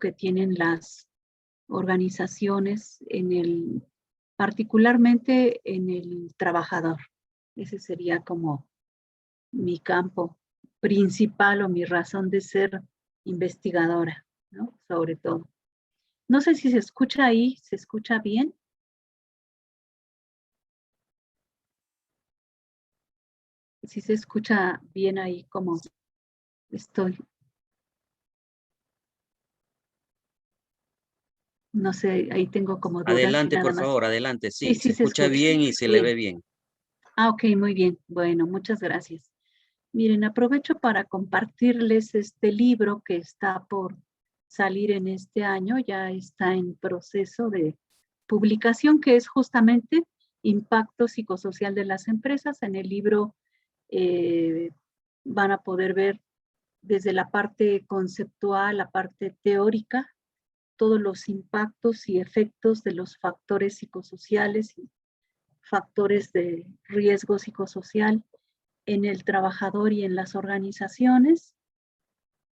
que tienen las organizaciones particularmente en el trabajador. Ese sería como mi campo principal o mi razón de ser investigadora, ¿no? Sobre todo. No sé si se escucha ahí, ¿se escucha bien? Si se escucha bien ahí como estoy. No sé, ahí tengo como dudas y Adelante, nada por más. favor, adelante. Sí, Sí, se sí se escucha escucha. bien y se le ve Bien. bien. Ok, muy bien. Bueno, muchas gracias. Miren, aprovecho para compartirles este libro que está por salir en este año, ya está en proceso de publicación, que es justamente Impacto Psicosocial de las Empresas. En el libro van a poder ver desde la parte conceptual, la parte teórica, todos los impactos y efectos de los factores psicosociales y factores de riesgo psicosocial en el trabajador y en las organizaciones.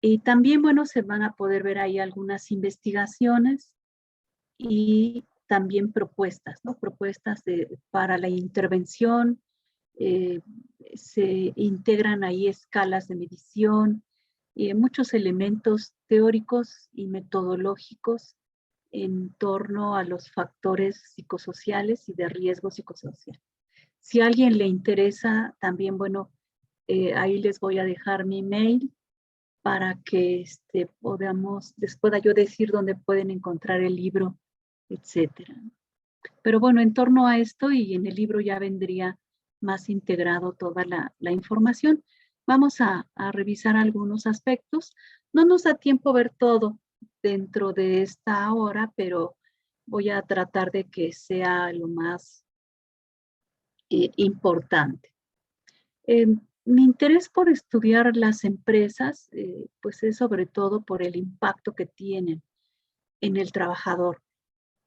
Y también, bueno, se van a poder ver ahí algunas investigaciones y también propuestas, ¿no? Propuestas para la intervención. eh, Se integran ahí escalas de medición, muchos elementos teóricos y metodológicos en torno a los factores psicosociales y de riesgo psicosocial. Si a alguien le interesa, también, bueno, ahí les voy a dejar mi mail para que les pueda yo decir dónde pueden encontrar el libro, etcétera. Pero bueno, en torno a esto y en el libro ya vendría más integrado toda la información. Vamos a revisar algunos aspectos. No nos da tiempo ver todo dentro de esta hora, pero voy a tratar de que sea lo más importante. Mi interés por estudiar las empresas, pues es sobre todo por el impacto que tienen en el trabajador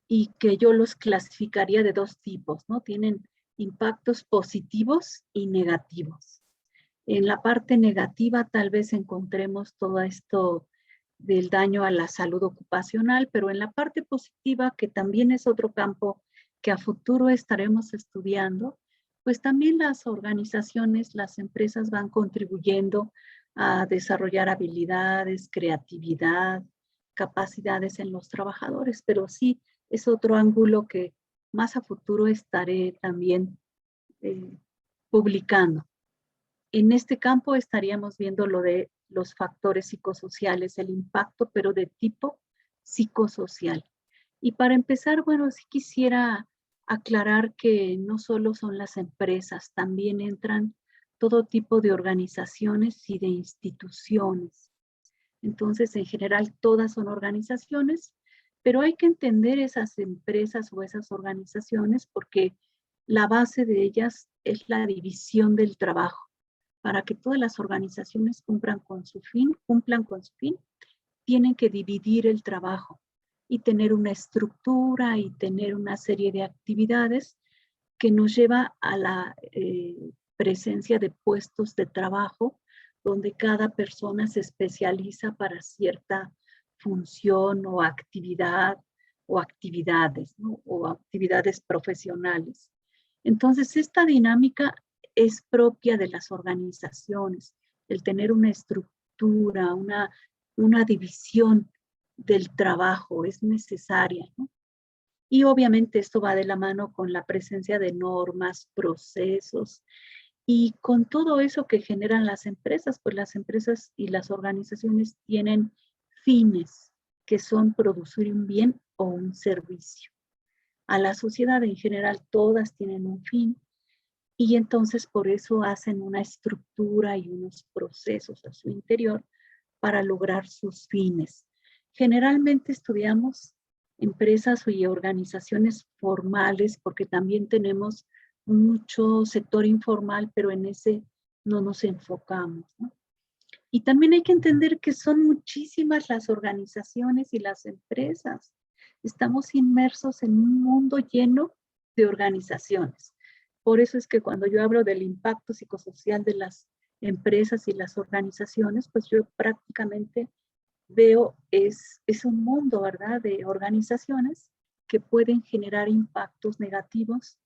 y que yo los clasificaría de dos tipos, ¿no? Tienen impactos positivos y negativos. En la parte negativa tal vez encontremos todo esto del daño a la salud ocupacional, pero en la parte positiva, que también es otro campo que a futuro estaremos estudiando, pues también las organizaciones, las empresas van contribuyendo a desarrollar habilidades, creatividad, capacidades en los trabajadores, pero sí es otro ángulo que más a futuro estaré también eh, publicando. En este campo estaríamos viendo lo de los factores psicosociales, el impacto, pero de tipo psicosocial. Y para empezar, bueno, sí quisiera aclarar que no solo son las empresas, también entran todo tipo de organizaciones y de instituciones. Entonces, en general, todas son organizaciones, pero hay que entender esas empresas o esas organizaciones porque la base de ellas es la división del trabajo. Para que todas las organizaciones cumplan con su fin, tienen que dividir el trabajo y tener una estructura y tener una serie de actividades que nos lleva a la presencia de puestos de trabajo donde cada persona se especializa para cierta función o actividad o actividades, ¿no? O actividades profesionales. Entonces, esta dinámica es propia de las organizaciones, el tener una estructura, una división del trabajo es necesaria, ¿no? Y obviamente esto va de la mano con la presencia de normas, procesos y con todo eso que generan las empresas, pues las empresas y las organizaciones tienen fines que son producir un bien o un servicio. A la sociedad en general todas tienen un fin y entonces por eso hacen una estructura y unos procesos a su interior para lograr sus fines. Generalmente estudiamos empresas y organizaciones formales porque también tenemos mucho sector informal, pero en ese no nos enfocamos, ¿no? Y también hay que entender que son muchísimas las organizaciones y las empresas. Estamos inmersos en un mundo lleno de organizaciones. Por eso es que cuando yo hablo del impacto psicosocial de las empresas y las organizaciones, pues yo prácticamente veo es un mundo, ¿verdad?, de organizaciones que pueden generar impactos negativos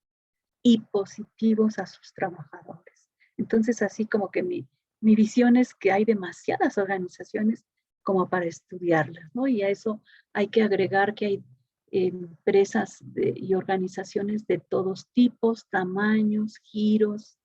y positivos a sus trabajadores. Entonces, así como que mi visión es que hay demasiadas organizaciones como para estudiarlas, ¿no? Y a eso hay que agregar que hay empresas y organizaciones de todos tipos, tamaños, giros.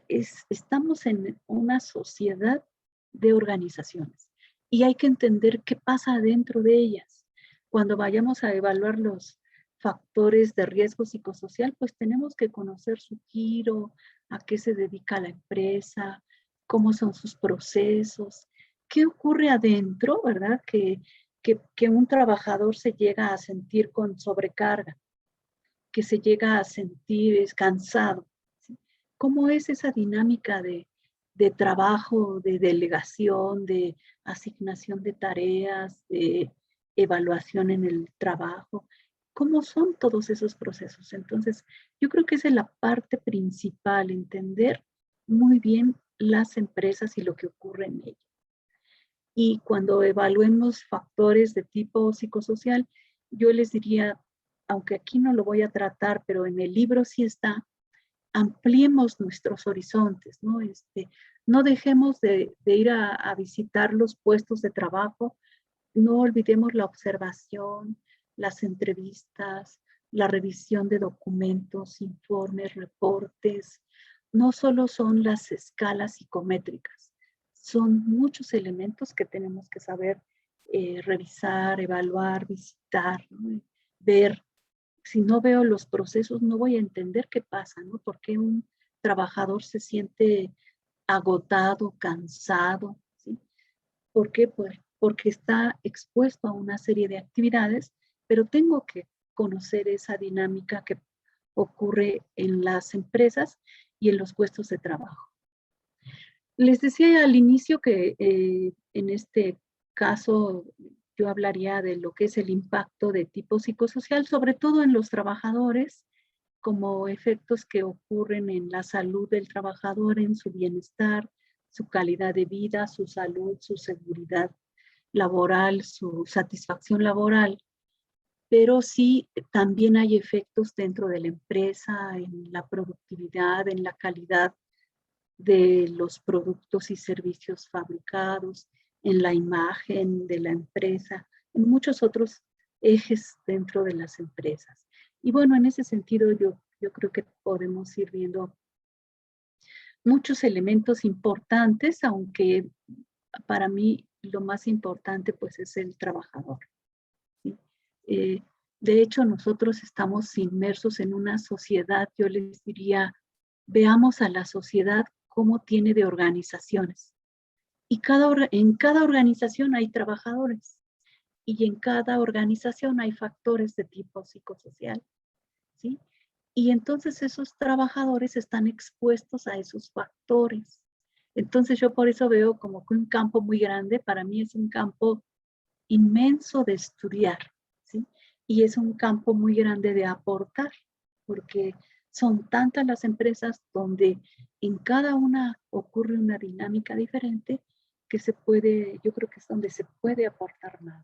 Estamos en una sociedad de organizaciones y hay que entender qué pasa dentro de ellas. Cuando vayamos a evaluar los factores de riesgo psicosocial, pues tenemos que conocer su giro, a qué se dedica la empresa, cómo son sus procesos, qué ocurre adentro, ¿verdad? Que un trabajador se llega a sentir con sobrecarga, que se llega a sentir cansado. ¿Sí? ¿Cómo es esa dinámica de trabajo, de delegación, de asignación de tareas, de evaluación en el trabajo? ¿Cómo son todos esos procesos? Entonces, yo creo que esa es la parte principal, entender muy bien las empresas y lo que ocurre en ellas. Y cuando evaluemos factores de tipo psicosocial, yo les diría, aunque aquí no lo voy a tratar, pero en el libro sí está, ampliemos nuestros horizontes, ¿no? No dejemos de ir a visitar los puestos de trabajo, no olvidemos la observación, las entrevistas, la revisión de documentos, informes, reportes. No solo son las escalas psicométricas, son muchos elementos que tenemos que saber revisar, evaluar, visitar, ¿no? Ver. Si no veo los procesos, no voy a entender qué pasa, ¿no? ¿Por qué un trabajador se siente agotado, cansado? ¿Sí? ¿Por qué? Pues porque está expuesto a una serie de actividades, pero tengo que conocer esa dinámica que ocurre en las empresas y en los puestos de trabajo. Les decía al inicio que en este caso yo hablaría de lo que es el impacto de tipo psicosocial, sobre todo en los trabajadores, como efectos que ocurren en la salud del trabajador, en su bienestar, su calidad de vida, su salud, su seguridad laboral, su satisfacción laboral, pero sí también hay efectos dentro de la empresa, en la productividad, en la calidad de los productos y servicios fabricados, en la imagen de la empresa, en muchos otros ejes dentro de las empresas. Y bueno, en ese sentido yo creo que podemos ir viendo muchos elementos importantes, aunque para mí lo más importante pues es el trabajador. ¿Sí? Eh, de hecho, nosotros estamos inmersos en una sociedad, yo les diría, veamos a la sociedad cómo tiene de organizaciones. Y en cada organización hay trabajadores y en cada organización hay factores de tipo psicosocial, ¿sí? Y entonces esos trabajadores están expuestos a esos factores. Entonces yo por eso veo como que un campo muy grande, para mí es un campo inmenso de estudiar, ¿sí? Y es un campo muy grande de aportar, porque son tantas las empresas donde en cada una ocurre una dinámica diferente que se puede, yo creo que es donde se puede aportar más.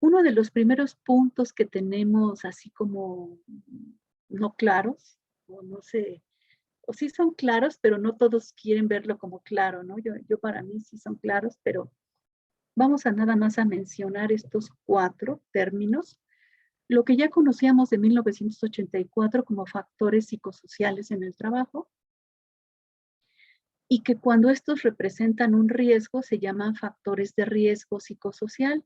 Uno de los primeros puntos que tenemos así como no claros, o no sé, o sí son claros, pero no todos quieren verlo como claro, ¿no? Yo para mí sí son claros, pero vamos a nada más a mencionar estos 4 términos. Lo que ya conocíamos de 1984 como factores psicosociales en el trabajo y que cuando estos representan un riesgo se llaman factores de riesgo psicosocial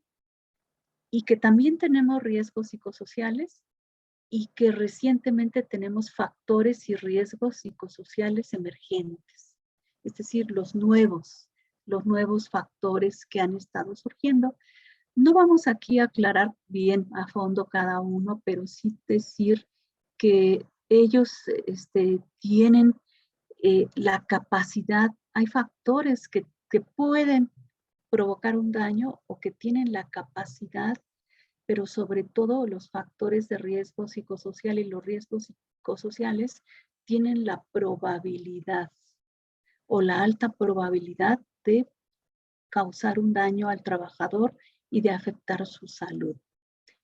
y que también tenemos riesgos psicosociales y que recientemente tenemos factores y riesgos psicosociales emergentes, es decir, los nuevos factores que han estado surgiendo. No vamos aquí a aclarar bien a fondo cada uno, pero sí decir que ellos tienen la capacidad, hay factores que pueden provocar un daño o que tienen la capacidad, pero sobre todo los factores de riesgo psicosocial y los riesgos psicosociales tienen la probabilidad o la alta probabilidad de causar un daño al trabajador y de afectar su salud.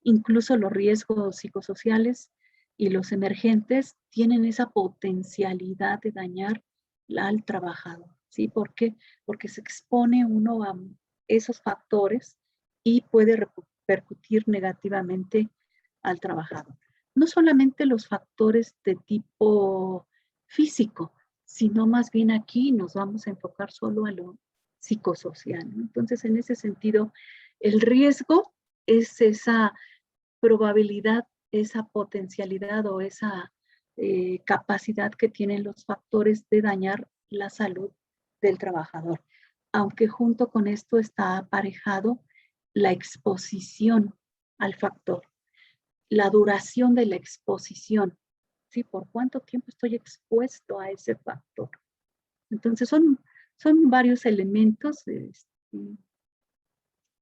Incluso los riesgos psicosociales y los emergentes tienen esa potencialidad de dañar al trabajador, ¿sí? ¿Por qué? Porque se expone uno a esos factores y puede repercutir negativamente al trabajador. No solamente los factores de tipo físico, sino más bien aquí nos vamos a enfocar solo a lo psicosocial, ¿no? Entonces, en ese sentido, el riesgo es esa probabilidad, esa potencialidad o esa capacidad que tienen los factores de dañar la salud del trabajador. Aunque junto con esto está aparejado la exposición al factor, la duración de la exposición, ¿sí? ¿Por cuánto tiempo estoy expuesto a ese factor? Entonces son varios elementos,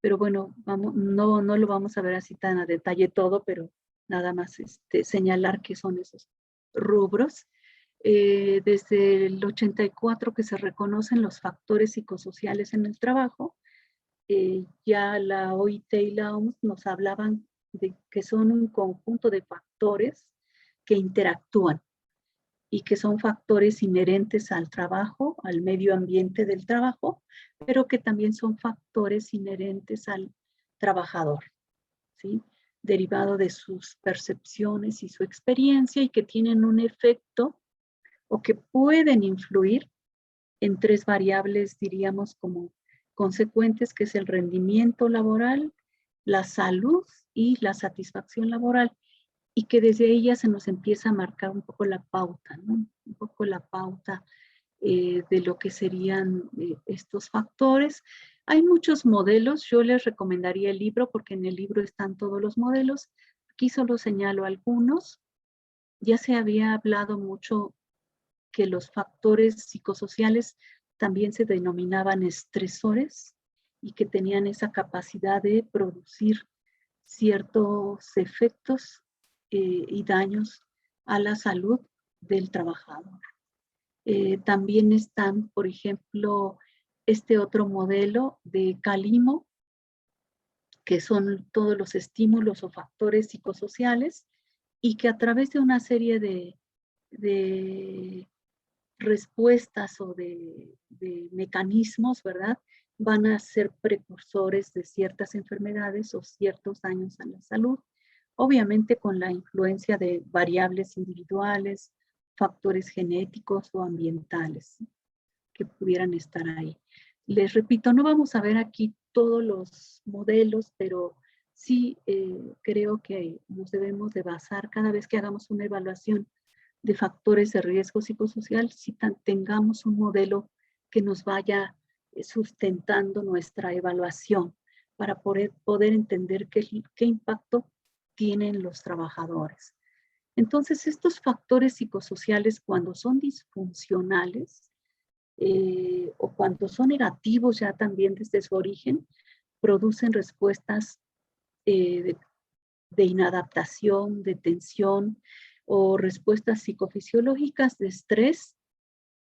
pero bueno, no lo vamos a ver así tan a detalle todo, pero nada más señalar qué son esos rubros. Desde el 84 que se reconocen los factores psicosociales en el trabajo, ya la OIT y la OMS nos hablaban de que son un conjunto de factores que interactúan y que son factores inherentes al trabajo, al medio ambiente del trabajo, pero que también son factores inherentes al trabajador, ¿sí? Derivado de sus percepciones y su experiencia y que tienen un efecto o que pueden influir en tres variables, diríamos, como consecuentes, que es el rendimiento laboral, la salud y la satisfacción laboral, y que desde ella se nos empieza a marcar un poco la pauta, ¿no? Un poco la pauta de lo que serían estos factores. Hay muchos modelos, yo les recomendaría el libro porque en el libro están todos los modelos. Aquí solo señalo algunos. Ya se había hablado mucho que los factores psicosociales también se denominaban estresores y que tenían esa capacidad de producir ciertos efectos y daños a la salud del trabajador. También están, por ejemplo, este otro modelo de Calimo, que son todos los estímulos o factores psicosociales y que a través de una serie de respuestas o de mecanismos, ¿verdad? Van a ser precursores de ciertas enfermedades o ciertos daños a la salud, obviamente con la influencia de variables individuales, factores genéticos o ambientales que pudieran estar ahí. Les repito, no vamos a ver aquí todos los modelos, pero sí creo que nos debemos de basar cada vez que hagamos una evaluación de factores de riesgo psicosocial, si tengamos un modelo que nos vaya sustentando nuestra evaluación para poder entender qué impacto tienen los trabajadores. Entonces, estos factores psicosociales, cuando son disfuncionales o cuando son negativos ya también desde su origen, producen respuestas de inadaptación, de tensión o respuestas psicofisiológicas de estrés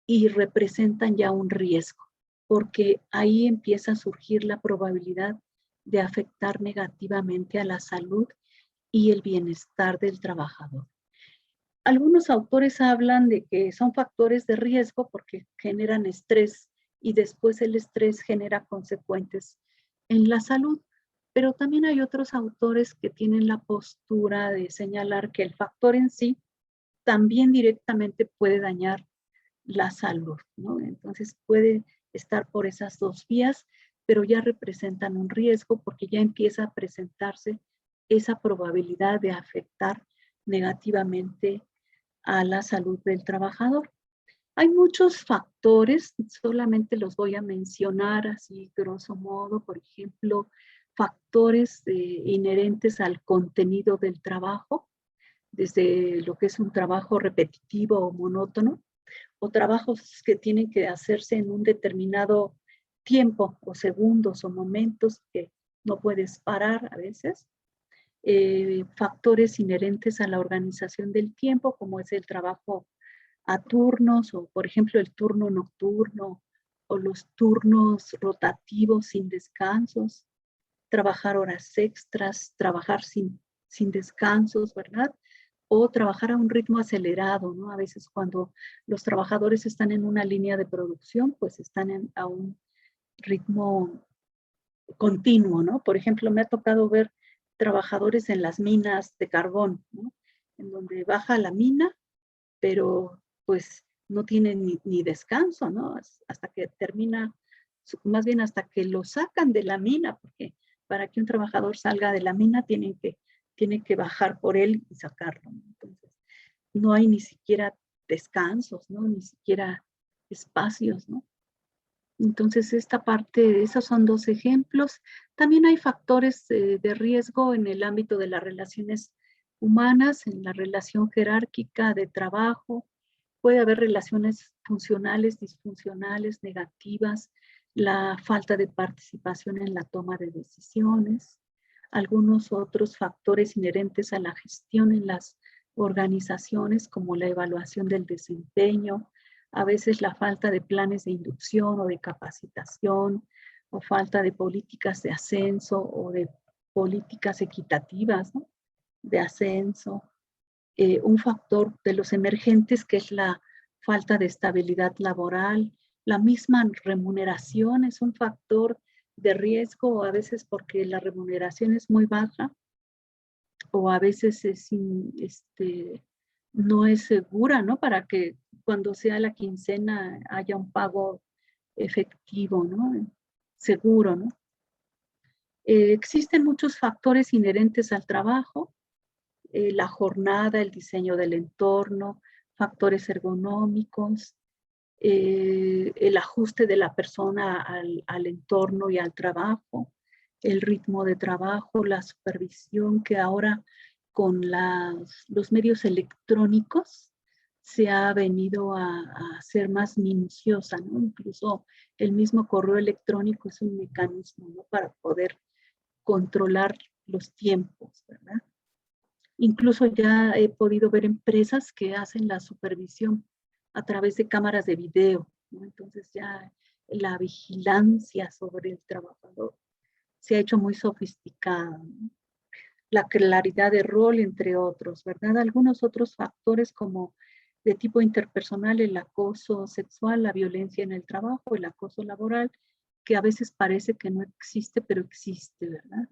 y representan ya un riesgo, porque ahí empieza a surgir la probabilidad de afectar negativamente a la salud y el bienestar del trabajador. Algunos autores hablan de que son factores de riesgo porque generan estrés y después el estrés genera consecuencias en la salud. Pero también hay otros autores que tienen la postura de señalar que el factor en sí también directamente puede dañar la salud, ¿no? Entonces puede estar por esas dos vías, pero ya representan un riesgo porque ya empieza a presentarse esa probabilidad de afectar negativamente a la salud del trabajador. Hay muchos factores, solamente los voy a mencionar así grosso modo, por ejemplo, factores inherentes al contenido del trabajo, desde lo que es un trabajo repetitivo o monótono, o trabajos que tienen que hacerse en un determinado tiempo o segundos o momentos que no puedes parar a veces. Factores inherentes a la organización del tiempo, como es el trabajo a turnos o, por ejemplo, el turno nocturno o los turnos rotativos sin descansos, trabajar horas extras, trabajar sin descansos, ¿verdad? O trabajar a un ritmo acelerado, ¿no? A veces cuando los trabajadores están en una línea de producción, pues están a un ritmo continuo, ¿no? Por ejemplo, me ha tocado ver trabajadores en las minas de carbón, ¿no? En donde baja la mina, pero pues no tienen ni descanso, ¿no? Hasta que termina, más bien hasta que lo sacan de la mina, porque para que un trabajador salga de la mina tiene que bajar por él y sacarlo, ¿no? Entonces, no hay ni siquiera descansos, ¿no? Ni siquiera espacios, ¿no? Entonces, esta parte, esos son dos ejemplos. También hay factores de riesgo en el ámbito de las relaciones humanas, en la relación jerárquica de trabajo. Puede haber relaciones funcionales, disfuncionales, negativas, la falta de participación en la toma de decisiones, algunos otros factores inherentes a la gestión en las organizaciones, como la evaluación del desempeño, a veces la falta de planes de inducción o de capacitación, o falta de políticas de ascenso o de políticas equitativas, ¿no? De ascenso. Un factor de los emergentes que es la falta de estabilidad laboral, la misma remuneración es un factor de riesgo, a veces porque la remuneración es muy baja o a veces no es segura, ¿no? Para que cuando sea la quincena haya un pago efectivo, ¿no? Seguro, ¿no? Existen muchos factores inherentes al trabajo, la jornada, el diseño del entorno, factores ergonómicos, el ajuste de la persona al entorno y al trabajo, el ritmo de trabajo, la supervisión que ahora con los medios electrónicos se ha venido a ser más minuciosa, ¿no? Incluso el mismo correo electrónico es un mecanismo, ¿no? Para poder controlar los tiempos, ¿verdad? Incluso ya he podido ver empresas que hacen la supervisión a través de cámaras de video, ¿no? Entonces ya la vigilancia sobre el trabajador se ha hecho muy sofisticada, ¿no? La claridad de rol, entre otros, ¿verdad? Algunos otros factores como de tipo interpersonal, el acoso sexual, la violencia en el trabajo, el acoso laboral, que a veces parece que no existe, pero existe, ¿verdad?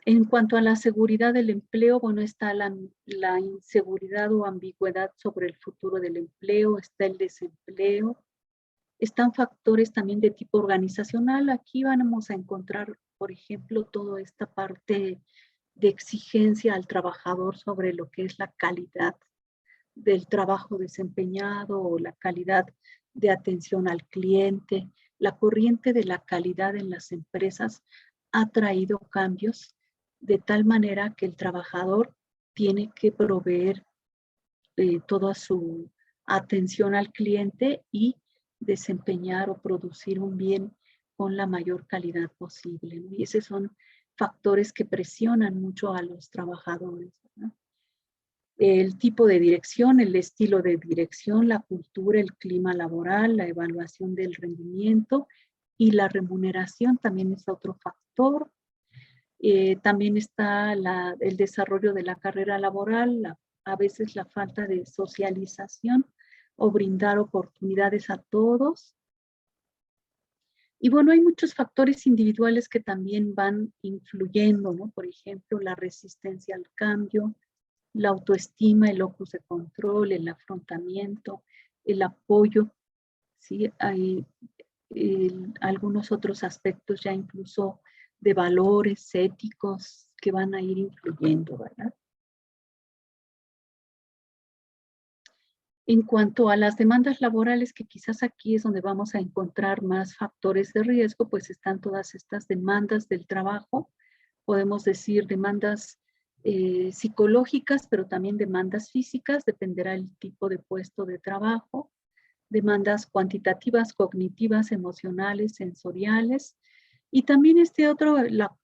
En cuanto a la seguridad del empleo, bueno, está la inseguridad o ambigüedad sobre el futuro del empleo, está el desempleo, están factores también de tipo organizacional. Aquí vamos a encontrar, por ejemplo, toda esta parte de exigencia al trabajador sobre lo que es la calidad del trabajo desempeñado o la calidad de atención al cliente. La corriente de la calidad en las empresas ha traído cambios de tal manera que el trabajador tiene que proveer toda su atención al cliente y desempeñar o producir un bien con la mayor calidad posible, ¿no? Y esos son factores que presionan mucho a los trabajadores, ¿no? El tipo de dirección, el estilo de dirección, la cultura, el clima laboral, la evaluación del rendimiento y la remuneración también es otro factor. También está el desarrollo de la carrera laboral, a veces la falta de socialización o brindar oportunidades a todos. Y bueno, hay muchos factores individuales que también van influyendo, ¿no? Por ejemplo, la resistencia al cambio, la autoestima, el locus de control, el afrontamiento, el apoyo, ¿sí? Hay algunos otros aspectos ya incluso de valores éticos que van a ir influyendo, ¿verdad? En cuanto a las demandas laborales, que quizás aquí es donde vamos a encontrar más factores de riesgo, pues están todas estas demandas del trabajo, podemos decir demandas psicológicas, pero también demandas físicas, dependerá el tipo de puesto de trabajo, demandas cuantitativas, cognitivas, emocionales, sensoriales, y también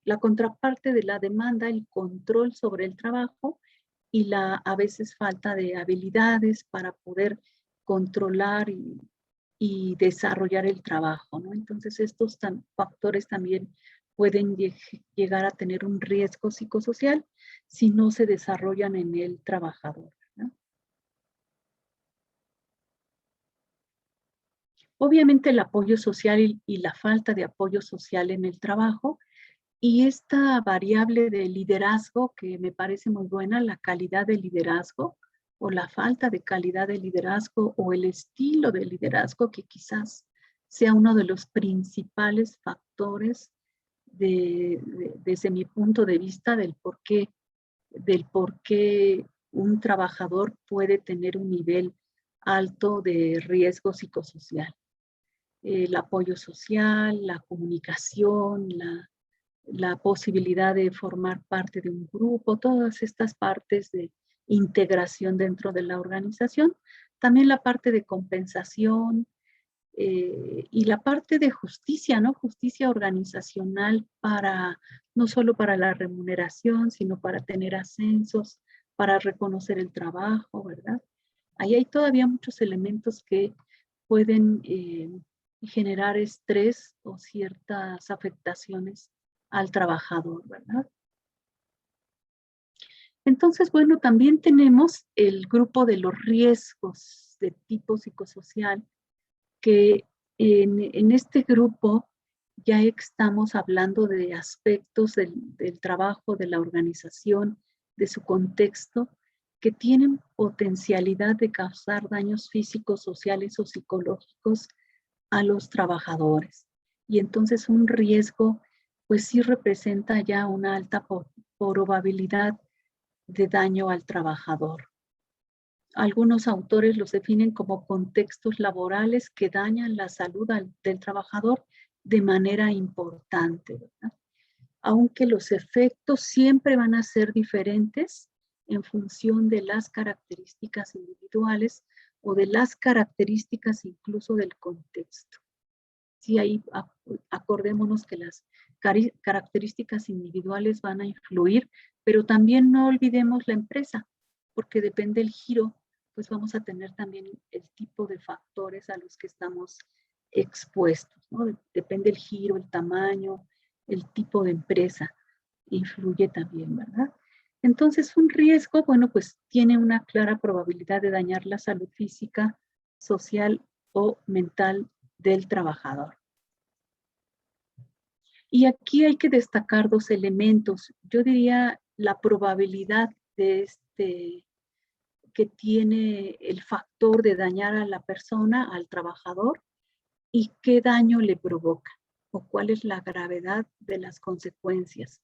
la contraparte de la demanda, el control sobre el trabajo y la a veces falta de habilidades para poder controlar y desarrollar el trabajo, ¿no? Entonces estos factores también pueden llegar a tener un riesgo psicosocial si no se desarrollan en el trabajador, ¿no? Obviamente el apoyo social y la falta de apoyo social en el trabajo y esta variable de liderazgo que me parece muy buena, la calidad de liderazgo o la falta de calidad de liderazgo o el estilo de liderazgo que quizás sea uno de los principales factores desde mi punto de vista del por qué un trabajador puede tener un nivel alto de riesgo psicosocial. El apoyo social, la comunicación, la posibilidad de formar parte de un grupo, todas estas partes de integración dentro de la organización, también la parte de compensación y la parte de justicia, ¿no? Justicia organizacional para, no solo para la remuneración, sino para tener ascensos, para reconocer el trabajo, ¿verdad? Ahí hay todavía muchos elementos que pueden generar estrés o ciertas afectaciones al trabajador, ¿verdad? Entonces, bueno, también tenemos el grupo de los riesgos de tipo psicosocial, que en este grupo ya estamos hablando de aspectos del trabajo, de la organización, de su contexto, que tienen potencialidad de causar daños físicos, sociales o psicológicos a los trabajadores. Y entonces un riesgo, pues sí representa ya una alta probabilidad de daño al trabajador. Algunos autores los definen como contextos laborales que dañan la salud del trabajador de manera importante, ¿verdad? Aunque los efectos siempre van a ser diferentes en función de las características individuales o de las características incluso del contexto. Sí, ahí acordémonos que las características individuales van a influir, pero también no olvidemos la empresa, porque depende del giro, pues vamos a tener también el tipo de factores a los que estamos expuestos, ¿no? Depende el giro, el tamaño, el tipo de empresa, influye también, ¿verdad? Entonces, un riesgo, bueno, pues tiene una clara probabilidad de dañar la salud física, social o mental del trabajador. Y aquí hay que destacar dos elementos. Yo diría la probabilidad de que tiene el factor de dañar a la persona, al trabajador, y qué daño le provoca o cuál es la gravedad de las consecuencias.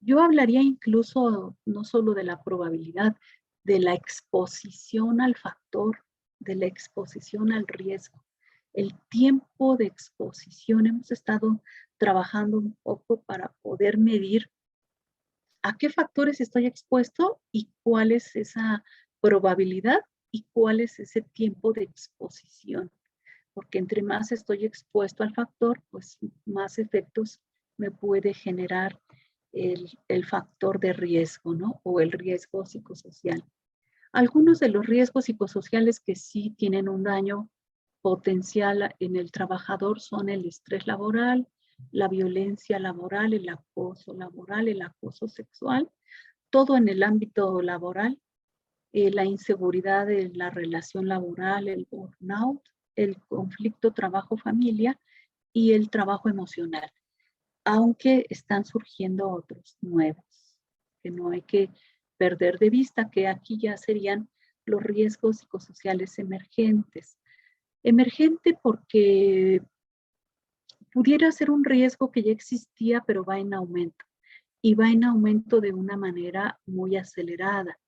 Yo hablaría incluso no solo de la probabilidad, de la exposición al factor, de la exposición al riesgo. El tiempo de exposición, hemos estado trabajando un poco para poder medir a qué factores estoy expuesto y cuál es esa probabilidad y cuál es ese tiempo de exposición. Porque entre más estoy expuesto al factor, pues más efectos me puede generar el factor de riesgo, ¿no? O el riesgo psicosocial. Algunos de los riesgos psicosociales que sí tienen un daño potencial en el trabajador son el estrés laboral, la violencia laboral, el acoso sexual, todo en el ámbito laboral, la inseguridad de la relación laboral, el burnout, el conflicto trabajo-familia y el trabajo emocional, aunque están surgiendo otros nuevos, que no hay que perder de vista, que aquí ya serían los riesgos psicosociales emergentes. Emergente porque pudiera ser un riesgo que ya existía, pero va en aumento, y va en aumento de una manera muy acelerada.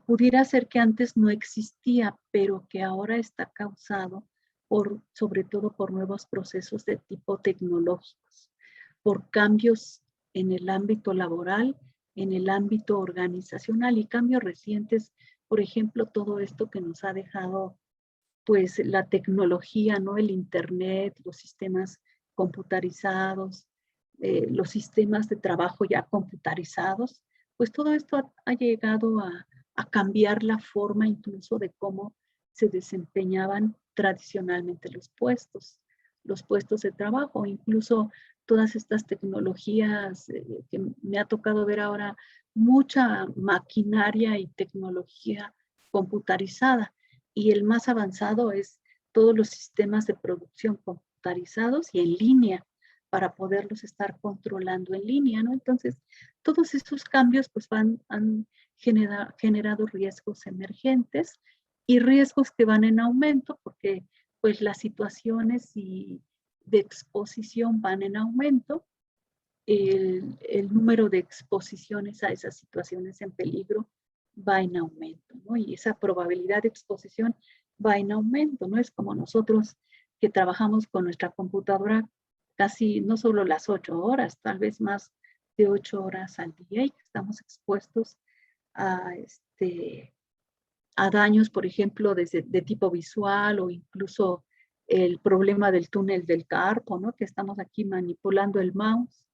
Pudiera ser que antes no existía, pero que ahora está causado sobre todo por nuevos procesos de tipo tecnológicos, por cambios en el ámbito laboral, en el ámbito organizacional y cambios recientes, por ejemplo, todo esto que nos ha dejado pues la tecnología, ¿no? El internet, los sistemas computarizados, los sistemas de trabajo ya computarizados, pues todo esto ha llegado a cambiar la forma incluso de cómo se desempeñaban tradicionalmente los puestos de trabajo, incluso todas estas tecnologías que me ha tocado ver ahora, mucha maquinaria y tecnología computarizada. Y el más avanzado es todos los sistemas de producción computarizados y en línea para poderlos estar controlando en línea, ¿no? Entonces, todos estos cambios pues han generado riesgos emergentes y riesgos que van en aumento porque pues las situaciones de exposición van en aumento, el número de exposiciones a esas situaciones en peligro va en aumento, ¿no? Y esa probabilidad de exposición va en aumento, ¿no? Es como nosotros que trabajamos con nuestra computadora casi no solo las 8 horas, tal vez más de 8 horas al día y que estamos expuestos a, a daños, por ejemplo, de tipo visual o incluso el problema del túnel del carpo, ¿no? Que estamos aquí manipulando el mouse.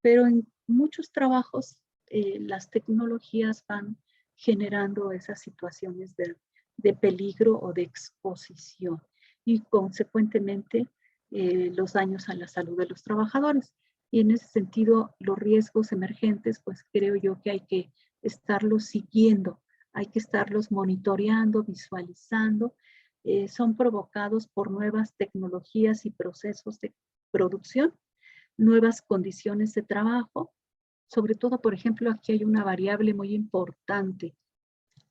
Pero en muchos trabajos las tecnologías van generando esas situaciones de peligro o de exposición y consecuentemente los daños a la salud de los trabajadores. Y en ese sentido, los riesgos emergentes, pues creo yo que hay que estarlos siguiendo, hay que estarlos monitoreando, visualizando. Son provocados por nuevas tecnologías y procesos de producción, nuevas condiciones de trabajo. Sobre todo, por ejemplo, aquí hay una variable muy importante,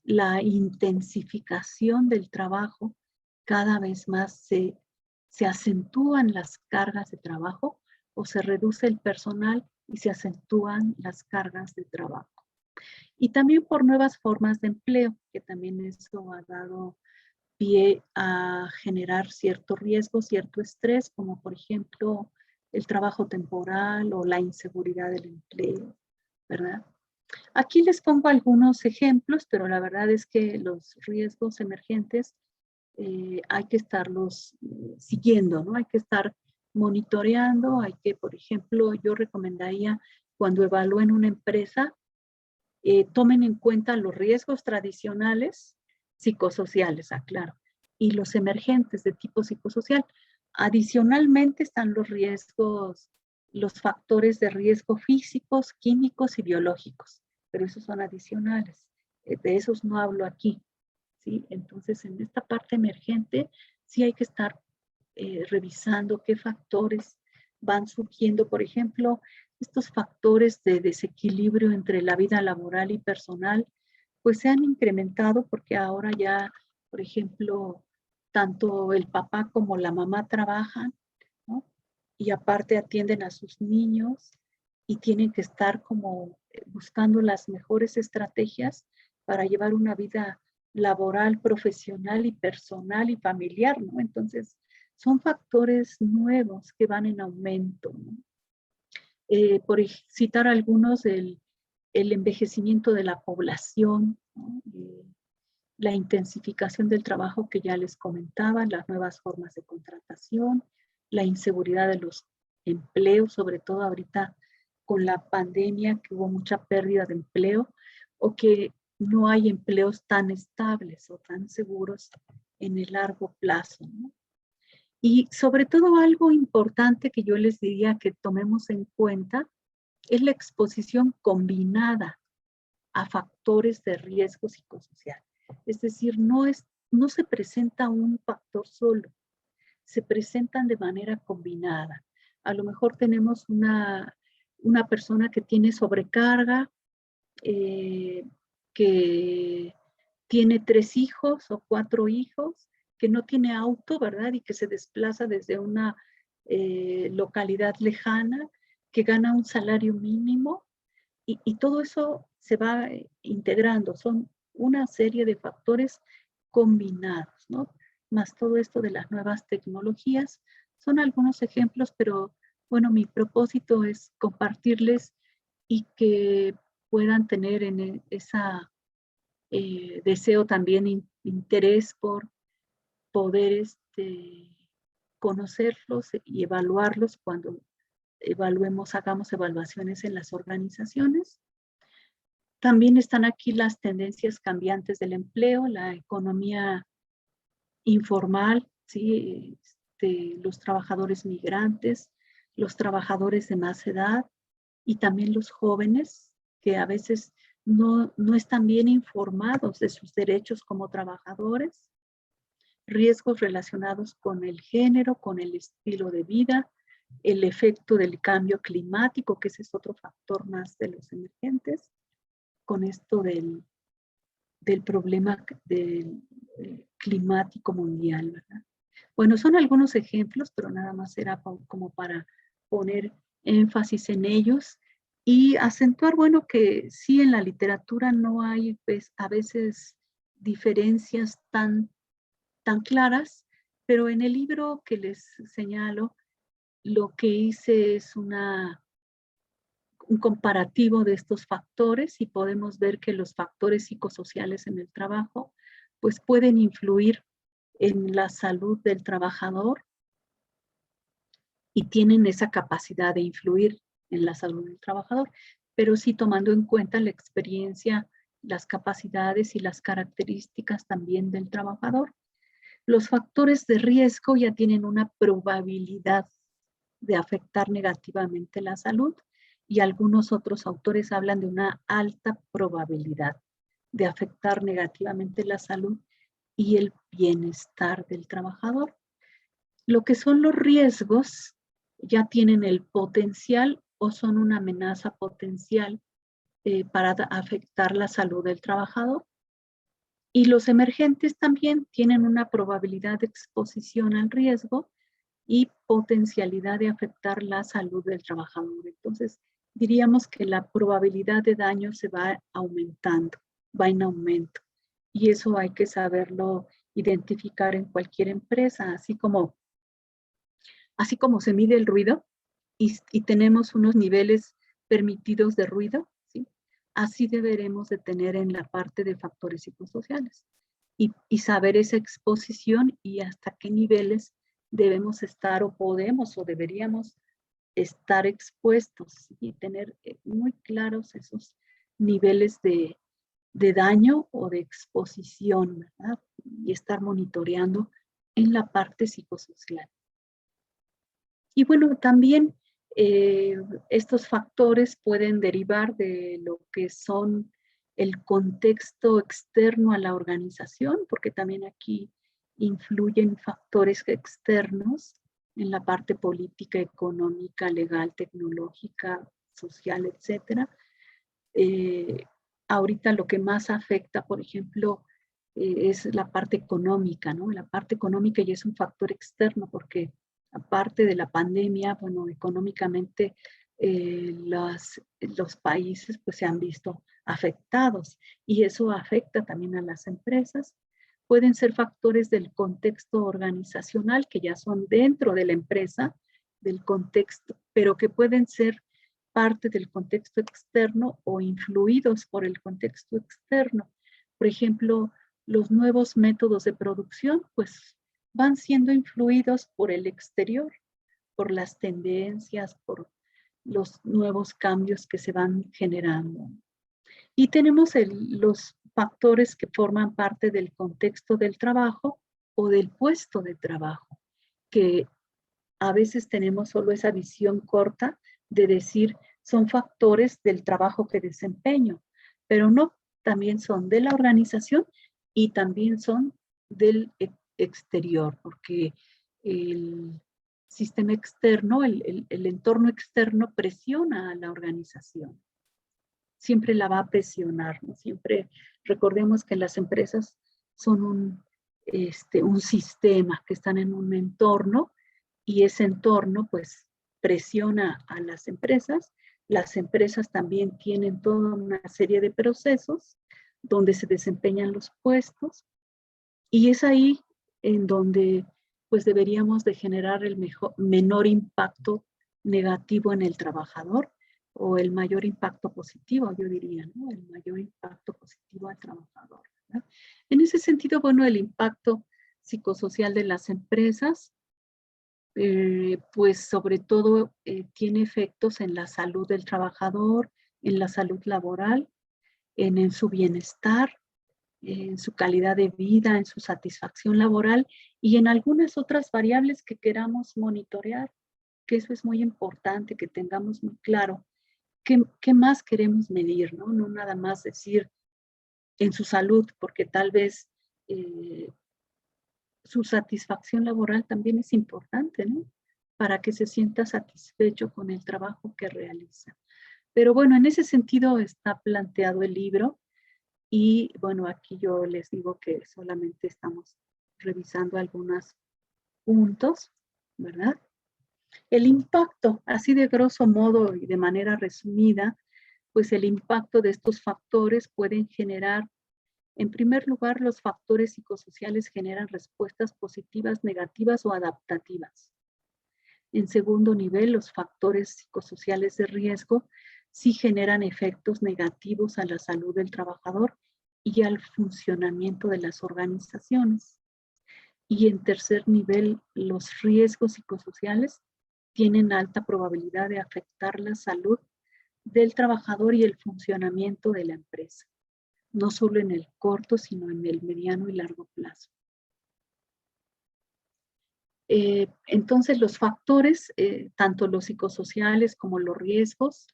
la intensificación del trabajo. Cada vez más se acentúan las cargas de trabajo o se reduce el personal y se acentúan las cargas de trabajo. Y también por nuevas formas de empleo, que también eso ha dado pie a generar cierto riesgo, cierto estrés, como por ejemplo el trabajo temporal o la inseguridad del empleo, ¿verdad? Aquí les pongo algunos ejemplos, pero la verdad es que los riesgos emergentes hay que estarlos siguiendo, ¿no? Hay que estar monitoreando, hay que, por ejemplo, yo recomendaría cuando evalúen una empresa, tomen en cuenta los riesgos tradicionales, psicosociales, aclaro, y los emergentes de tipo psicosocial. Adicionalmente están los riesgos, los factores de riesgo físicos, químicos y biológicos, pero esos son adicionales. De esos no hablo aquí, ¿sí? Entonces, en esta parte emergente sí hay que estar revisando qué factores van surgiendo. Por ejemplo, estos factores de desequilibrio entre la vida laboral y personal, pues se han incrementado porque ahora ya, por ejemplo, tanto el papá como la mamá trabajan, ¿no? Y aparte atienden a sus niños y tienen que estar como buscando las mejores estrategias para llevar una vida laboral, profesional y personal y familiar, ¿no? Entonces, son factores nuevos que van en aumento, ¿no? Por citar algunos, el envejecimiento de la población, ¿no? La intensificación del trabajo que ya les comentaba, las nuevas formas de contratación, la inseguridad de los empleos, sobre todo ahorita con la pandemia, que hubo mucha pérdida de empleo o que no hay empleos tan estables o tan seguros en el largo plazo, ¿no? Y sobre todo algo importante que yo les diría que tomemos en cuenta es la exposición combinada a factores de riesgo psicosocial. Es decir, no se presenta un factor solo, se presentan de manera combinada. A lo mejor tenemos una persona que tiene sobrecarga, que tiene 3 hijos o 4 hijos, que no tiene auto, ¿verdad? Y que se desplaza desde una localidad lejana, que gana un salario mínimo y todo eso se va integrando. Son una serie de factores combinados, ¿no? Más todo esto de las nuevas tecnologías. Son algunos ejemplos, pero bueno, mi propósito es compartirles y que puedan tener en esa deseo también, interés por poder conocerlos y evaluarlos cuando hagamos evaluaciones en las organizaciones. También están aquí las tendencias cambiantes del empleo, la economía informal, ¿sí? Los trabajadores migrantes, los trabajadores de más edad y también los jóvenes que a veces no están bien informados de sus derechos como trabajadores, riesgos relacionados con el género, con el estilo de vida, el efecto del cambio climático, que ese es otro factor más de los emergentes, con esto del problema del climático mundial, ¿verdad? Bueno, son algunos ejemplos, pero nada más era como para poner énfasis en ellos y acentuar, bueno, que sí en la literatura no hay pues, a veces diferencias tan claras, pero en el libro que les señalo, lo que hice es un comparativo de estos factores y podemos ver que los factores psicosociales en el trabajo pues pueden influir en la salud del trabajador y tienen esa capacidad de influir en la salud del trabajador, pero sí tomando en cuenta la experiencia, las capacidades y las características también del trabajador. Los factores de riesgo ya tienen una probabilidad de afectar negativamente la salud y algunos otros autores hablan de una alta probabilidad de afectar negativamente la salud y el bienestar del trabajador. Lo que son los riesgos ya tienen el potencial o son una amenaza potencial para afectar la salud del trabajador. Y los emergentes también tienen una probabilidad de exposición al riesgo y potencialidad de afectar la salud del trabajador. Entonces, diríamos que la probabilidad de daño se va aumentando, va en aumento. Y eso hay que saberlo identificar en cualquier empresa, así como se mide el ruido y tenemos unos niveles permitidos de ruido, ¿sí? Así deberemos de tener en la parte de factores psicosociales y saber esa exposición y hasta qué niveles debemos estar o podemos o deberíamos estar expuestos y tener muy claros esos niveles de daño o de exposición, ¿verdad? Y estar monitoreando en la parte psicosocial. Y bueno, también estos factores pueden derivar de lo que son el contexto externo a la organización, porque también aquí influyen factores externos en la parte política, económica, legal, tecnológica, social, etcétera. Ahorita lo que más afecta, por ejemplo, es la parte económica, ¿no? La parte económica ya es un factor externo porque aparte de la pandemia, bueno, económicamente los países pues se han visto afectados y eso afecta también a las empresas. Pueden ser factores del contexto organizacional que ya son dentro de la empresa, del contexto, pero que pueden ser parte del contexto externo o influidos por el contexto externo. Por ejemplo, los nuevos métodos de producción, pues van siendo influidos por el exterior, por las tendencias, por los nuevos cambios que se van generando. Y tenemos los factores que forman parte del contexto del trabajo o del puesto de trabajo, que a veces tenemos solo esa visión corta de decir son factores del trabajo que desempeño, pero no, también son de la organización y también son del exterior, porque el sistema externo, el entorno externo presiona a la organización. Siempre la va a presionar, ¿no? Siempre recordemos que las empresas son un sistema, que están en un entorno y ese entorno pues presiona a las empresas también tienen toda una serie de procesos donde se desempeñan los puestos y es ahí en donde pues deberíamos de generar el menor impacto negativo en el trabajador o el mayor impacto positivo, yo diría, ¿no? El mayor impacto positivo al trabajador, ¿verdad? En ese sentido, bueno, el impacto psicosocial de las empresas pues sobre todo tiene efectos en la salud del trabajador, en la salud laboral, en su bienestar, en su calidad de vida, en su satisfacción laboral y en algunas otras variables que queramos monitorear, que eso es muy importante, que tengamos muy claro qué más queremos medir, ¿no? No nada más decir en su salud, porque tal vez su satisfacción laboral también es importante, ¿no? Para que se sienta satisfecho con el trabajo que realiza. Pero bueno, en ese sentido está planteado el libro y bueno, aquí yo les digo que solamente estamos revisando algunos puntos, ¿verdad? El impacto, así de grosso modo y de manera resumida, pues el impacto de estos factores pueden generar, en primer lugar, los factores psicosociales generan respuestas positivas, negativas o adaptativas. En segundo nivel, los factores psicosociales de riesgo sí generan efectos negativos a la salud del trabajador y al funcionamiento de las organizaciones. Y en tercer nivel, los riesgos psicosociales tienen alta probabilidad de afectar la salud del trabajador y el funcionamiento de la empresa, no solo en el corto, sino en el mediano y largo plazo. Entonces, los factores, tanto los psicosociales como los riesgos,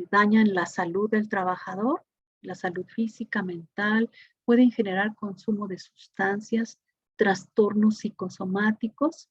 dañan la salud del trabajador, la salud física, mental, pueden generar consumo de sustancias, trastornos psicosomáticos,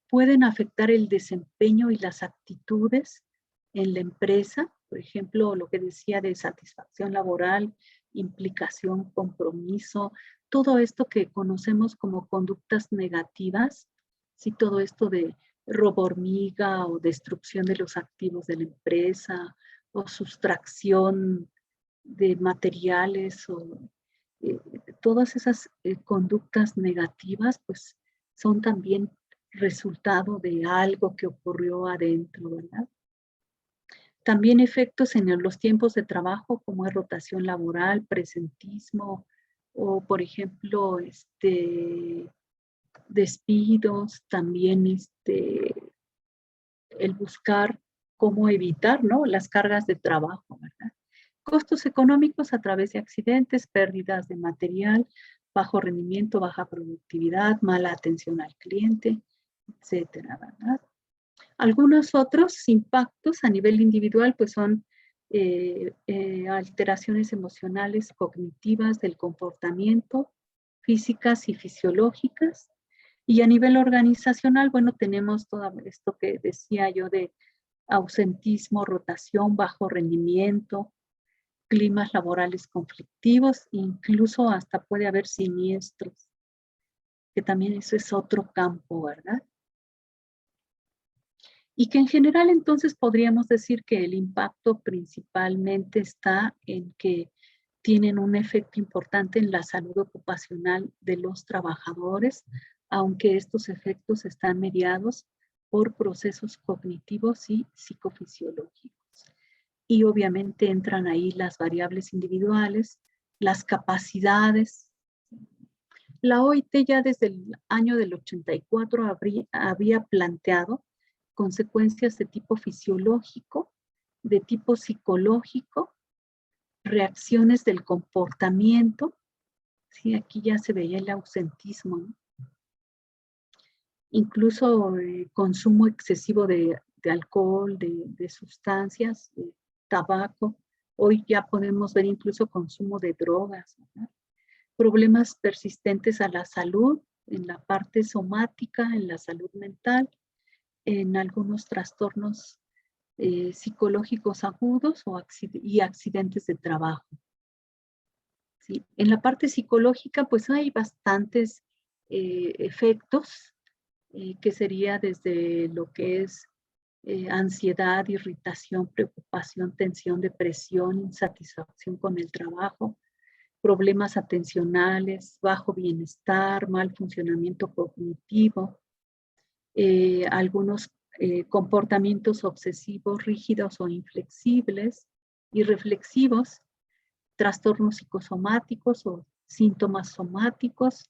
pueden afectar el desempeño y las actitudes en la empresa, por ejemplo, lo que decía de satisfacción laboral, implicación, compromiso, todo esto que conocemos como conductas negativas, sí, todo esto de robo hormiga o destrucción de los activos de la empresa o sustracción de materiales o todas esas conductas negativas, pues son también resultado de algo que ocurrió adentro, ¿verdad? También efectos en los tiempos de trabajo, como es rotación laboral, presentismo, o por ejemplo, despidos, también el buscar cómo evitar, ¿no? Las cargas de trabajo, ¿verdad? Costos económicos a través de accidentes, pérdidas de material, bajo rendimiento, baja productividad, mala atención al cliente, etcétera, ¿verdad? Algunos otros impactos a nivel individual pues son alteraciones emocionales, cognitivas del comportamiento, físicas y fisiológicas. Y a nivel organizacional, bueno, tenemos todo esto que decía yo de ausentismo, rotación, bajo rendimiento, climas laborales conflictivos, incluso hasta puede haber siniestros, que también eso es otro campo, ¿verdad? Y que en general entonces podríamos decir que el impacto principalmente está en que tienen un efecto importante en la salud ocupacional de los trabajadores, aunque estos efectos están mediados por procesos cognitivos y psicofisiológicos. Y obviamente entran ahí las variables individuales, las capacidades. La OIT ya desde el año del 84 había planteado consecuencias de tipo fisiológico, de tipo psicológico, reacciones del comportamiento. Sí, aquí ya se veía el ausentismo, ¿no? Incluso consumo excesivo de alcohol, de sustancias, de tabaco. Hoy ya podemos ver incluso consumo de drogas, ¿verdad? Problemas persistentes a la salud, en la parte somática, en la salud mental, en algunos trastornos psicológicos agudos y accidentes de trabajo. ¿Sí? En la parte psicológica, pues hay bastantes efectos, que sería desde lo que es ansiedad, irritación, preocupación, tensión, depresión, insatisfacción con el trabajo, problemas atencionales, bajo bienestar, mal funcionamiento cognitivo, algunos comportamientos obsesivos, rígidos o inflexibles y reflexivos, trastornos psicosomáticos o síntomas somáticos,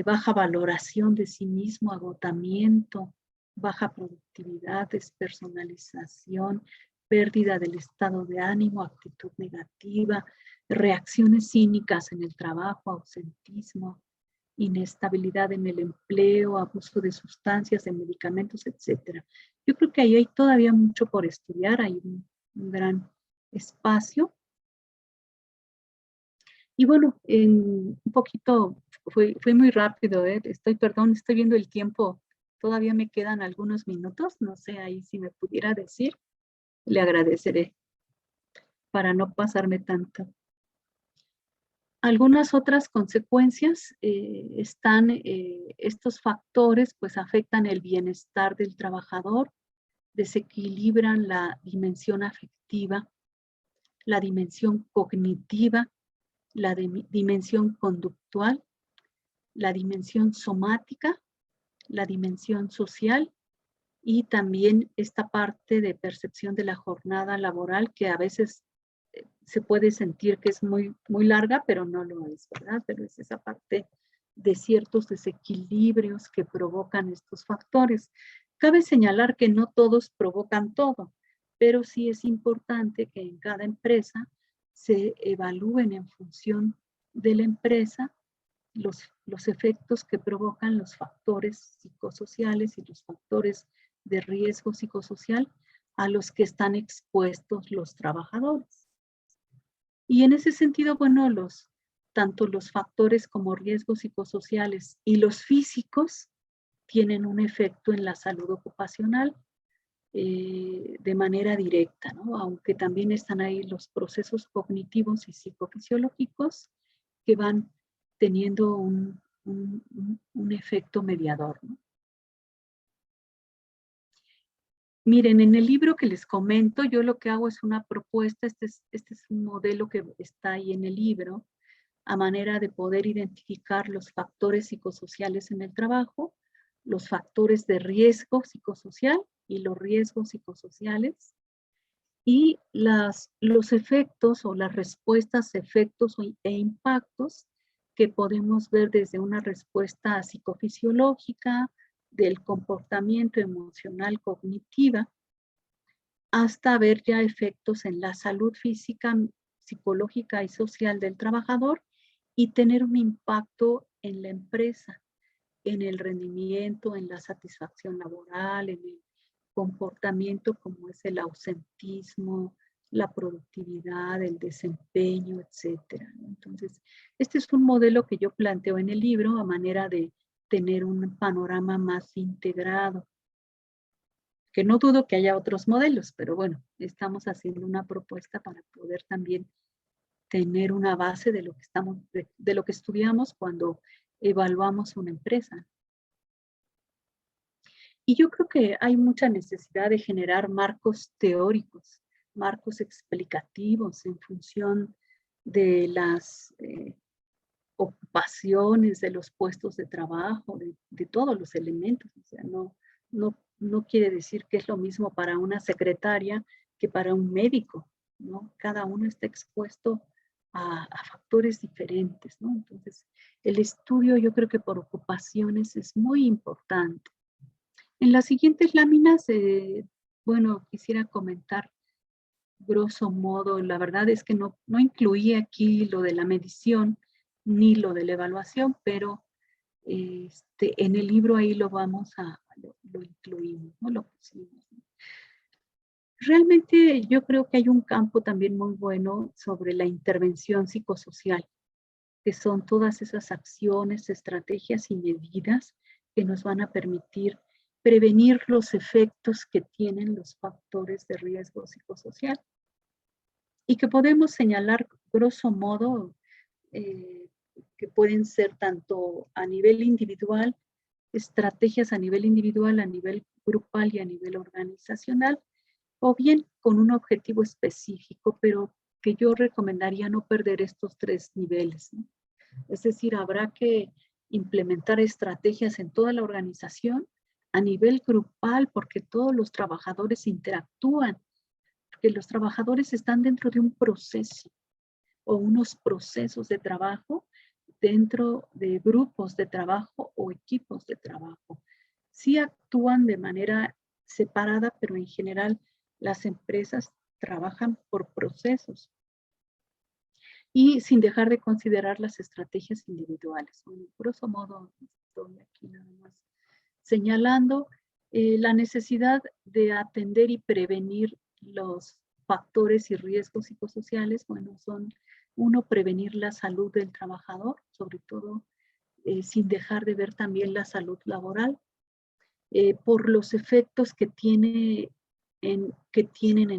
baja valoración de sí mismo, agotamiento, baja productividad, despersonalización, pérdida del estado de ánimo, actitud negativa, reacciones cínicas en el trabajo, ausentismo, inestabilidad en el empleo, abuso de sustancias, de medicamentos, etc. Yo creo que ahí hay todavía mucho por estudiar, hay un gran espacio. Y bueno, un poquito, fue muy rápido, estoy viendo el tiempo, todavía me quedan algunos minutos, no sé, ahí si me pudiera decir, le agradeceré para no pasarme tanto. Algunas otras consecuencias están, estos factores pues afectan el bienestar del trabajador, desequilibran la dimensión afectiva, la dimensión cognitiva, la dimensión conductual, la dimensión somática, la dimensión social y también esta parte de percepción de la jornada laboral que a veces se puede sentir que es muy larga, pero no lo es, ¿verdad? Pero es esa parte de ciertos desequilibrios que provocan estos factores. Cabe señalar que no todos provocan todo, pero sí es importante que en cada empresa se evalúen en función de la empresa los efectos que provocan los factores psicosociales y los factores de riesgo psicosocial a los que están expuestos los trabajadores. Y en ese sentido, bueno, tanto los factores como riesgos psicosociales y los físicos tienen un efecto en la salud ocupacional de manera directa, ¿no? Aunque también están ahí los procesos cognitivos y psicofisiológicos que van teniendo un efecto mediador, ¿no? Miren, en el libro que les comento, yo lo que hago es una propuesta, este es un modelo que está ahí en el libro, a manera de poder identificar los factores psicosociales en el trabajo, los factores de riesgo psicosocial y los riesgos psicosociales, y los efectos o las respuestas, efectos e impactos que podemos ver desde una respuesta psicofisiológica, del comportamiento emocional cognitiva, hasta ver ya efectos en la salud física, psicológica y social del trabajador y tener un impacto en la empresa, en el rendimiento, en la satisfacción laboral, en el comportamiento como es el ausentismo, la productividad, el desempeño, etcétera. Entonces, este es un modelo que yo planteo en el libro a manera de tener un panorama más integrado, que no dudo que haya otros modelos, pero bueno, estamos haciendo una propuesta para poder también tener una base de lo que de lo que estudiamos cuando evaluamos una empresa. Y yo creo que hay mucha necesidad de generar marcos teóricos, marcos explicativos en función de las ocupaciones, de los puestos de trabajo, de todos los elementos. O sea, no quiere decir que es lo mismo para una secretaria que para un médico, ¿no? Cada uno está expuesto a factores diferentes, ¿no? Entonces, el estudio yo creo que por ocupaciones es muy importante. En las siguientes láminas, bueno, quisiera comentar grosso modo, la verdad es que no incluí aquí lo de la medición ni lo de la evaluación, pero en el libro ahí lo incluimos, ¿no? Lo pusimos. Realmente yo creo que hay un campo también muy bueno sobre la intervención psicosocial, que son todas esas acciones, estrategias y medidas que nos van a permitir prevenir los efectos que tienen los factores de riesgo psicosocial y que podemos señalar grosso modo que pueden ser tanto a nivel individual, estrategias a nivel individual, a nivel grupal y a nivel organizacional, o bien con un objetivo específico, pero que yo recomendaría no perder estos tres niveles, ¿no? Es decir, habrá que implementar estrategias en toda la organización a nivel grupal porque todos los trabajadores interactúan, porque los trabajadores están dentro de un proceso o unos procesos de trabajo dentro de grupos de trabajo o equipos de trabajo. Sí actúan de manera separada, pero en general las empresas trabajan por procesos y sin dejar de considerar las estrategias individuales. Bueno, grosso modo, estoy aquí nada más señalando la necesidad de atender y prevenir los factores y riesgos psicosociales. Bueno, son uno, prevenir la salud del trabajador, sobre todo sin dejar de ver también la salud laboral, por los efectos que tienen en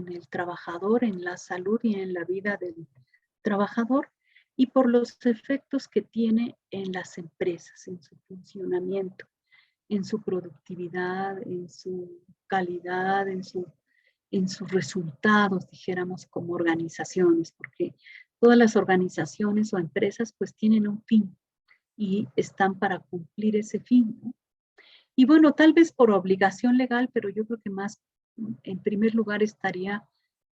el trabajador, en la salud y en la vida del trabajador, y por los efectos que tiene en las empresas, en su funcionamiento, en su productividad, en su calidad, en sus resultados, dijéramos, como organizaciones, porque todas las organizaciones o empresas pues tienen un fin y están para cumplir ese fin, ¿no? Y bueno, tal vez por obligación legal, pero yo creo que más en primer lugar estaría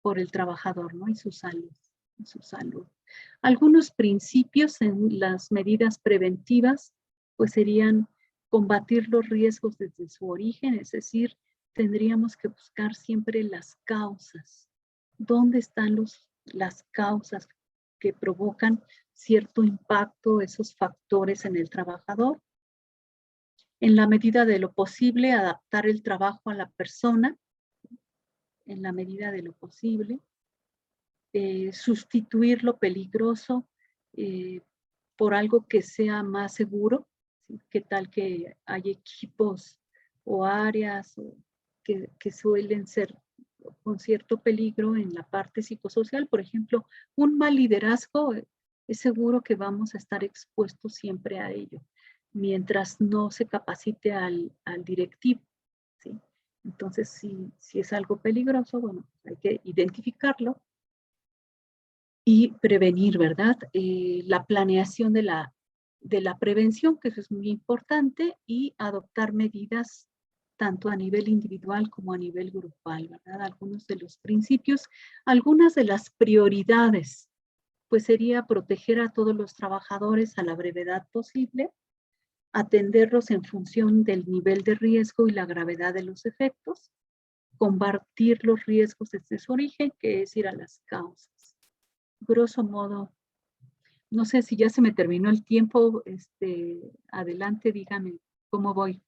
por el trabajador, ¿no? Y su salud, y su salud. Algunos principios en las medidas preventivas, pues serían combatir los riesgos desde su origen, es decir, tendríamos que buscar siempre las causas. ¿Dónde están las causas que provocan cierto impacto, esos factores en el trabajador? En la medida de lo posible, adaptar el trabajo a la persona, en la medida de lo posible, sustituir lo peligroso por algo que sea más seguro. ¿Sí? ¿Qué tal que hay equipos o áreas que suelen ser con cierto peligro en la parte psicosocial? Por ejemplo, un mal liderazgo, es seguro que vamos a estar expuestos siempre a ello, mientras no se capacite al directivo, ¿sí? Entonces, si es algo peligroso, bueno, hay que identificarlo y prevenir, ¿verdad? La planeación de la prevención, que eso es muy importante, y adoptar medidas tanto a nivel individual como a nivel grupal, ¿verdad? Algunos de los principios, algunas de las prioridades, pues sería proteger a todos los trabajadores a la brevedad posible, atenderlos en función del nivel de riesgo y la gravedad de los efectos, combatir los riesgos desde su origen, que es ir a las causas. Grosso modo, no sé si ya se me terminó el tiempo, adelante, dígame cómo voy.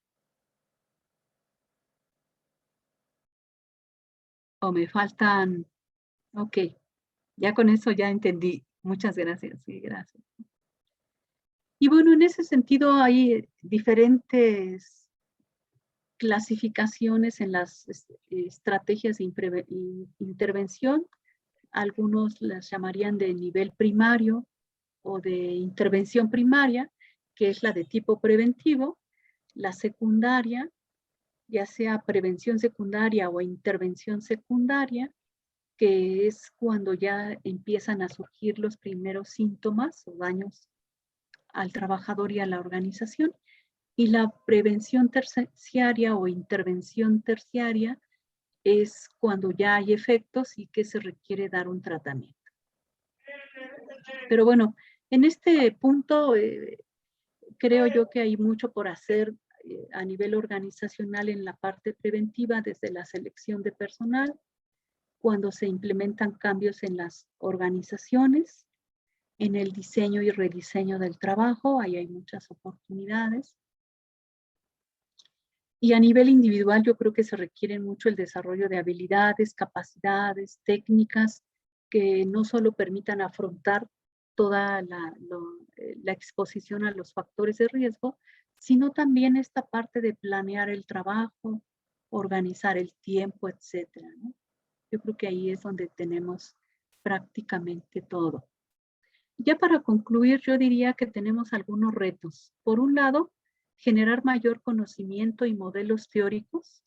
O me faltan, ok, ya con eso ya entendí. Muchas gracias, sí, gracias. Y bueno, en ese sentido hay diferentes clasificaciones en las estrategias de intervención. Algunos las llamarían de nivel primario o de intervención primaria, que es la de tipo preventivo. La secundaria, ya sea prevención secundaria o intervención secundaria, que es cuando ya empiezan a surgir los primeros síntomas o daños al trabajador y a la organización. Y la prevención terciaria o intervención terciaria es cuando ya hay efectos y que se requiere dar un tratamiento. Pero bueno, en este punto creo yo que hay mucho por hacer a nivel organizacional en la parte preventiva, desde la selección de personal, cuando se implementan cambios en las organizaciones, en el diseño y rediseño del trabajo, ahí hay muchas oportunidades. Y a nivel individual yo creo que se requiere mucho el desarrollo de habilidades, capacidades, técnicas que no solo permitan afrontar toda la exposición a los factores de riesgo, sino también esta parte de planear el trabajo, organizar el tiempo, etcétera, ¿no? Yo creo que ahí es donde tenemos prácticamente todo. Ya para concluir, yo diría que tenemos algunos retos. Por un lado, generar mayor conocimiento y modelos teóricos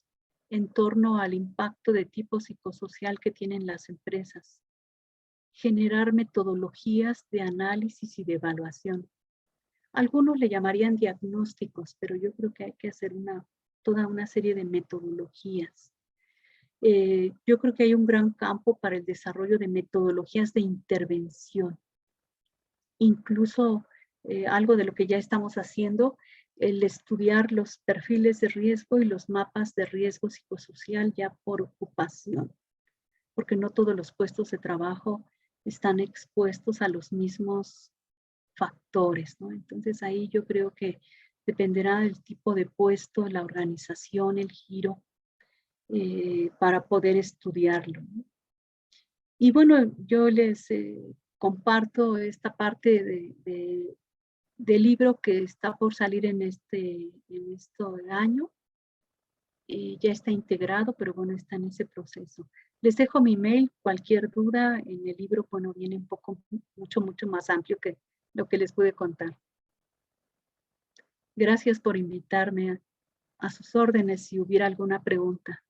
en torno al impacto de tipo psicosocial que tienen las empresas. Generar metodologías de análisis y de evaluación. Algunos le llamarían diagnósticos, pero yo creo que hay que hacer toda una serie de metodologías. Yo creo que hay un gran campo para el desarrollo de metodologías de intervención. Incluso algo de lo que ya estamos haciendo, el estudiar los perfiles de riesgo y los mapas de riesgo psicosocial ya por ocupación. porque no todos los puestos de trabajo están expuestos a los mismos factores, ¿no? Entonces ahí yo creo que dependerá del tipo de puesto, la organización, el giro, para poder estudiarlo, ¿no? Y bueno, yo les comparto esta parte del libro que está por salir en este año. Ya está integrado, pero bueno, está en ese proceso. Les dejo mi mail, cualquier duda en el libro, bueno, viene un poco, mucho más amplio que lo que les pude contar. Gracias por invitarme a sus órdenes si hubiera alguna pregunta.